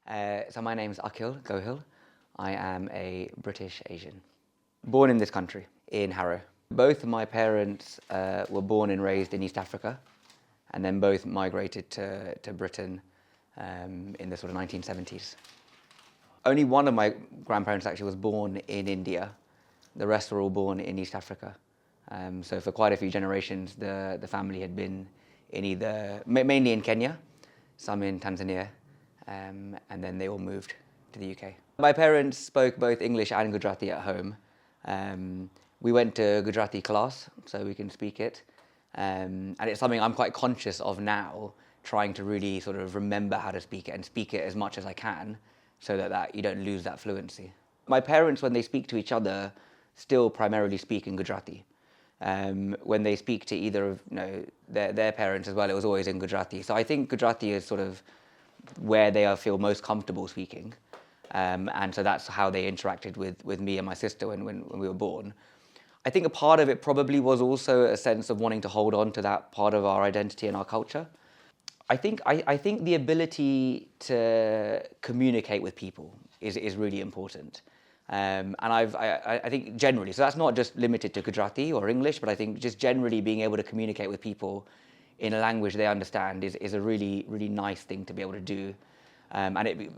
So my name's Akhil Gohil. I am a British Asian. Born in this country, in Harrow. Both of my parents were born and raised in East Africa, and then both migrated to Britain in the sort of 1970s. Only one of my grandparents actually was born in India. The rest were all born in East Africa. So for quite a few generations, the family had been in mainly in Kenya, some in Tanzania, and then they all moved to the UK. My parents spoke both English and Gujarati at home. We went to Gujarati class, so we can speak it. And it's something I'm quite conscious of now, trying to really sort of remember how to speak it and speak it as much as I can, so that you don't lose that fluency. My parents, when they speak to each other, still primarily speak in Gujarati. When they speak to either of their parents as well, it was always in Gujarati. So I think Gujarati is sort of where they feel most comfortable speaking. And so that's how they interacted with me and my sister when we were born. I think a part of it probably was also a sense of wanting to hold on to that part of our identity and our culture. I think the ability to communicate with people is really important. And I think generally, so that's not just limited to Gujarati or English, but I think just generally being able to communicate with people in a language they understand is a really, really nice thing to be able to do. And it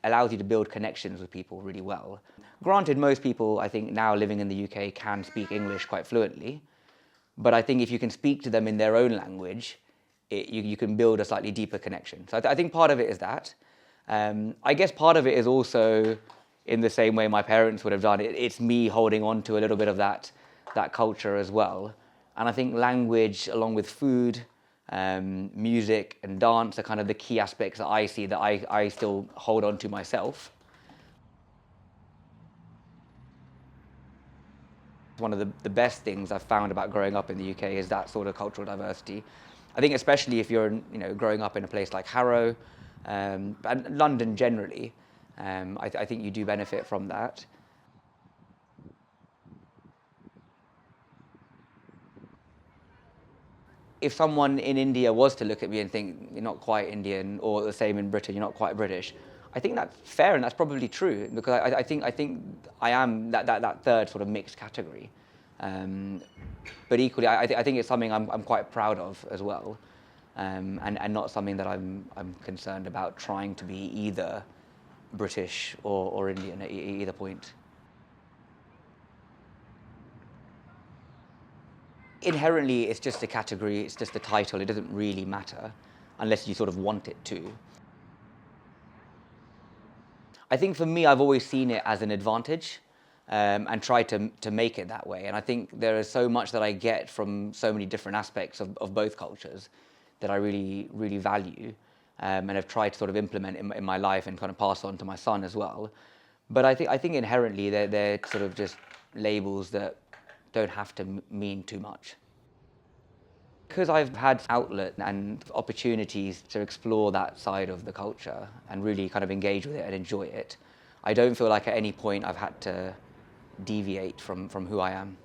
allows you to build connections with people really well. Granted, most people, I think, now living in the UK can speak English quite fluently, but I think if you can speak to them in their own language, you can build a slightly deeper connection. So I think part of it is that. I guess part of it is also, in the same way my parents would have done, it's me holding on to a little bit of that culture as well. And I think language, along with food, music and dance are kind of the key aspects that I see that I still hold on to myself. One of the best things I've found about growing up in the UK is that sort of cultural diversity. I think especially if you're growing up in a place like Harrow, and London generally, I think you do benefit from that. If someone in India was to look at me and think you're not quite Indian, or the same in Britain, you're not quite British, I think that's fair and that's probably true, because I think I am that third sort of mixed category. But equally, I think it's something I'm quite proud of as well, and not something that I'm concerned about trying to be either British or Indian at either point. Inherently, it's just a category, it's just a title, it doesn't really matter unless you sort of want it to. I think for me, I've always seen it as an advantage and tried to make it that way. And I think there is so much that I get from so many different aspects of both cultures that I really, really value and have tried to sort of implement in my life and kind of pass on to my son as well. But I think inherently they're sort of just labels that don't have to mean too much. Because I've had outlet and opportunities to explore that side of the culture and really kind of engage with it and enjoy it, I don't feel like at any point I've had to deviate from who I am.